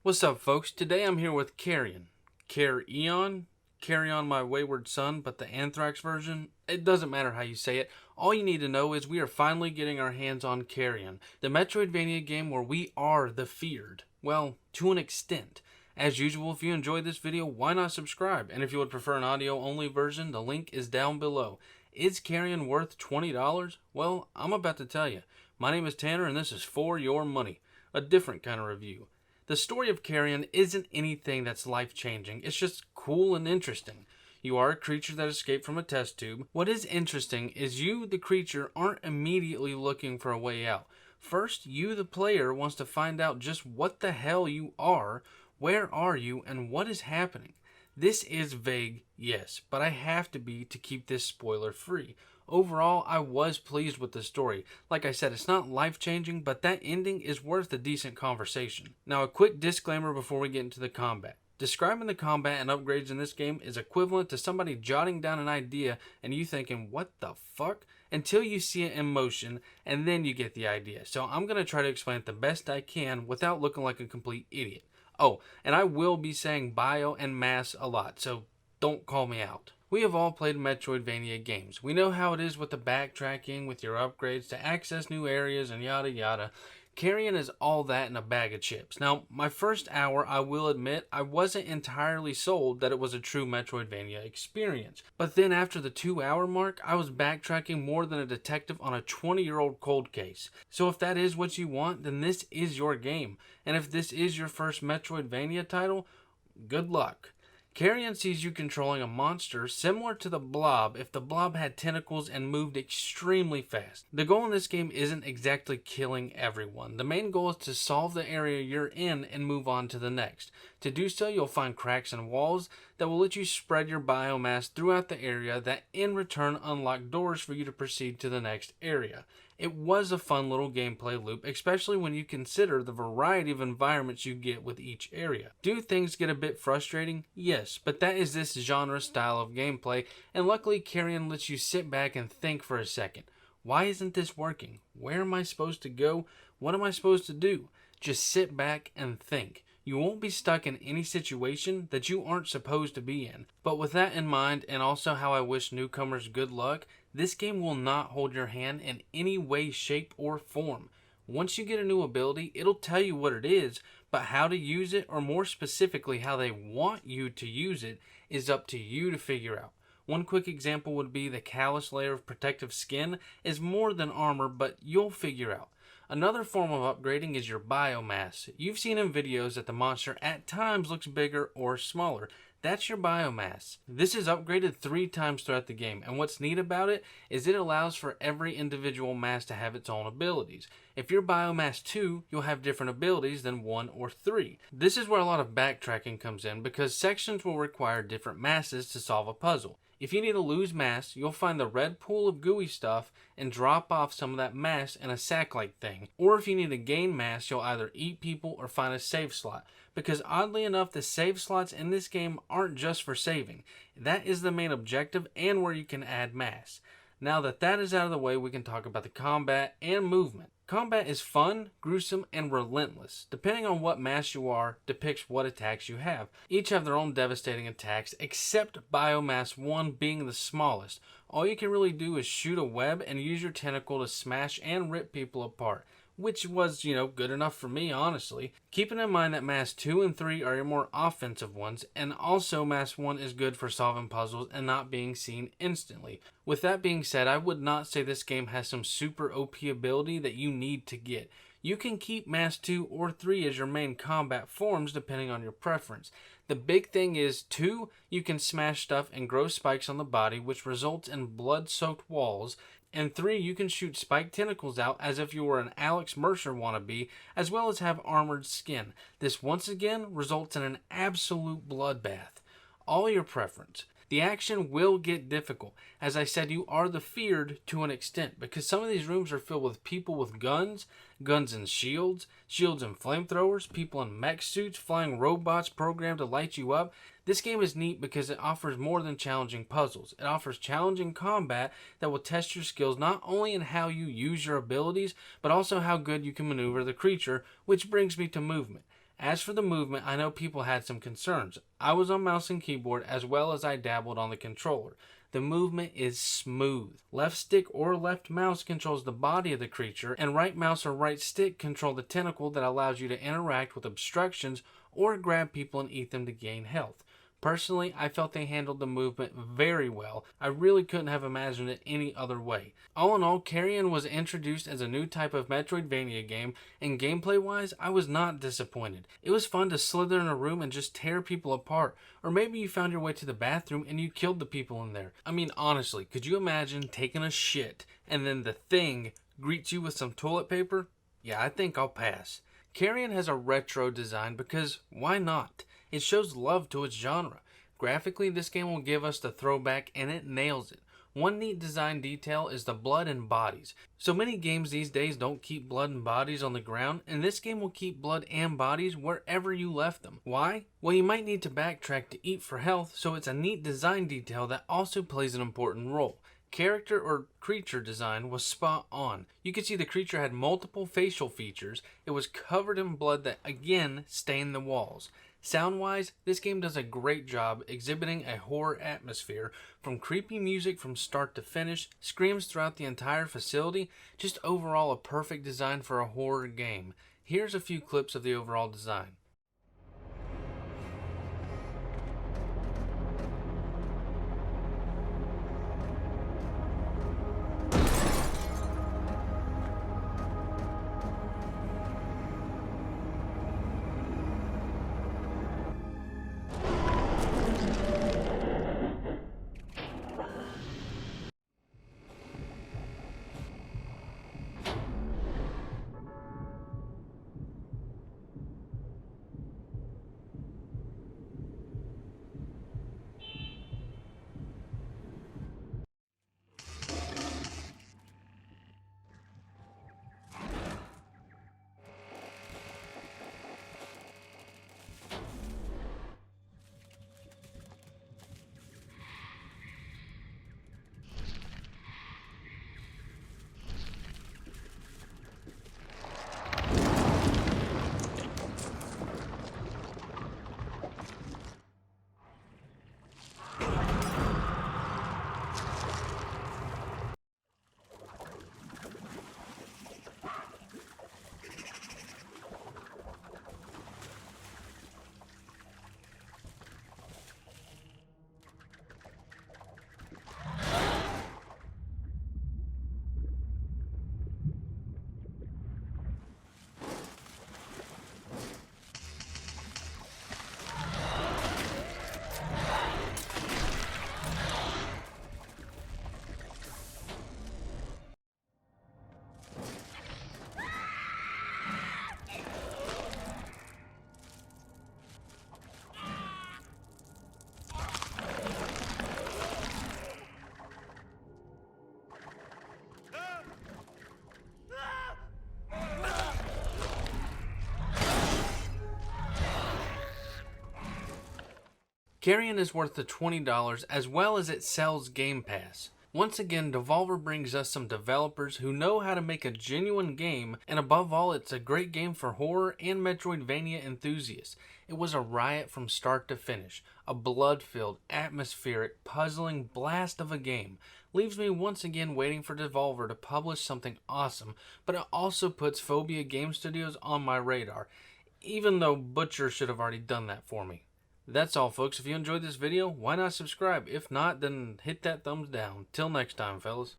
What's up, folks? Today I'm here with Carrion. Carrion? Carry on my wayward son, but the Anthrax version? It doesn't matter how you say it. All you need to know is we are finally getting our hands on Carrion, the Metroidvania game where we are the feared. Well, to an extent. As usual, if you enjoyed this video, why not subscribe? And if you would prefer an audio-only version, the link is down below. Is Carrion worth $20? Well, I'm about to tell you. My name is Tanner, and this is For Your Money, a different kind of review. The story of Carrion isn't anything that's life-changing, it's just cool and interesting. You are a creature that escaped from a test tube. What is interesting is you, the creature, aren't immediately looking for a way out. First, you, the player, wants to find out just what the hell you are, where are you, and what is happening. This is vague, yes, but I have to be to keep this spoiler-free. Overall, I was pleased with the story. Like I said, it's not life-changing, but that ending is worth a decent conversation. Now, a quick disclaimer before we get into the combat. Describing the combat and upgrades in this game is equivalent to somebody jotting down an idea and you thinking, what the fuck? Until you see it in motion, and then you get the idea. So I'm going to try to explain it the best I can without looking like a complete idiot. Oh, and I will be saying bio and mass a lot, so don't call me out. We have all played Metroidvania games. We know how it is with the backtracking, with your upgrades to access new areas and yada yada. Carrion is all that in a bag of chips. Now, my first hour, I will admit, I wasn't entirely sold that it was a true Metroidvania experience. But then after the 2-hour mark, I was backtracking more than a detective on a 20-year-old cold case. So if that is what you want, then this is your game. And if this is your first Metroidvania title, good luck. Carrion sees you controlling a monster similar to the Blob if the Blob had tentacles and moved extremely fast. The goal in this game isn't exactly killing everyone. The main goal is to solve the area you're in and move on to the next. To do so, you'll find cracks in walls that will let you spread your biomass throughout the area that in return unlock doors for you to proceed to the next area. It was a fun little gameplay loop, especially when you consider the variety of environments you get with each area. Do things get a bit frustrating? Yes, but that is this genre style of gameplay, and luckily Carrion lets you sit back and think for a second. Why isn't this working? Where am I supposed to go? What am I supposed to do? Just sit back and think. You won't be stuck in any situation that you aren't supposed to be in. But with that in mind, and also how I wish newcomers good luck, this game will not hold your hand in any way, shape, or form. Once you get a new ability, it'll tell you what it is, but how to use it, or more specifically how they want you to use it, is up to you to figure out. One quick example would be the callus layer of protective skin is more than armor, but you'll figure out. Another form of upgrading is your biomass. You've seen in videos that the monster at times looks bigger or smaller. That's your biomass. This is upgraded 3 times throughout the game, and what's neat about it is it allows for every individual mass to have its own abilities. If you're biomass 2, you'll have different abilities than 1 or 3. This is where a lot of backtracking comes in because sections will require different masses to solve a puzzle. If you need to lose mass, you'll find the red pool of gooey stuff and drop off some of that mass in a sack-like thing. Or if you need to gain mass, you'll either eat people or find a save slot. Because oddly enough, the save slots in this game aren't just for saving. That is the main objective and where you can add mass. Now that that is out of the way, we can talk about the combat and movement. Combat is fun, gruesome, and relentless. Depending on what mass you are, depicts what attacks you have. Each have their own devastating attacks, except Biomass 1 being the smallest. All you can really do is shoot a web and use your tentacle to smash and rip people apart. Which was, good enough for me, honestly. Keeping in mind that Mass 2 and 3 are your more offensive ones, and also Mass 1 is good for solving puzzles and not being seen instantly. With that being said, I would not say this game has some super OP ability that you need to get. You can keep Mass 2 or 3 as your main combat forms depending on your preference. The big thing is 2, you can smash stuff and grow spikes on the body, which results in blood-soaked walls. And 3, you can shoot spiked tentacles out as if you were an Alex Mercer wannabe, as well as have armored skin. This once again results in an absolute bloodbath. All your preference. The action will get difficult. As I said, you are the feared to an extent, because some of these rooms are filled with people with guns and shields and flamethrowers, people in mech suits, flying robots programmed to light you up. This game is neat because it offers more than challenging puzzles. It offers challenging combat that will test your skills not only in how you use your abilities, but also how good you can maneuver the creature, which brings me to movement. As for the movement, I know people had some concerns. I was on mouse and keyboard as well as I dabbled on the controller. The movement is smooth. Left stick or left mouse controls the body of the creature, and right mouse or right stick control the tentacle that allows you to interact with obstructions or grab people and eat them to gain health. Personally, I felt they handled the movement very well. I really couldn't have imagined it any other way. All in all, Carrion was introduced as a new type of Metroidvania game, and gameplay-wise, I was not disappointed. It was fun to slither in a room and just tear people apart, or maybe you found your way to the bathroom and you killed the people in there. I mean, honestly, could you imagine taking a shit and then the thing greets you with some toilet paper? Yeah, I think I'll pass. Carrion has a retro design because why not? It shows love to its genre. Graphically, this game will give us the throwback and it nails it. One neat design detail is the blood and bodies. So many games these days don't keep blood and bodies on the ground, and this game will keep blood and bodies wherever you left them. Why? Well, you might need to backtrack to eat for health, so it's a neat design detail that also plays an important role. Character or creature design was spot on. You could see the creature had multiple facial features. It was covered in blood that again stained the walls. Sound-wise, this game does a great job exhibiting a horror atmosphere, from creepy music from start to finish, screams throughout the entire facility, just overall a perfect design for a horror game. Here's a few clips of the overall design. Carrion is worth the $20 as well as it sells Game Pass. Once again, Devolver brings us some developers who know how to make a genuine game, and above all, it's a great game for horror and Metroidvania enthusiasts. It was a riot from start to finish. A blood-filled, atmospheric, puzzling blast of a game. Leaves me once again waiting for Devolver to publish something awesome, but it also puts Phobia Game Studios on my radar, even though Butcher should have already done that for me. That's all, folks. If you enjoyed this video, why not subscribe? If not, then hit that thumbs down. Till next time, fellas.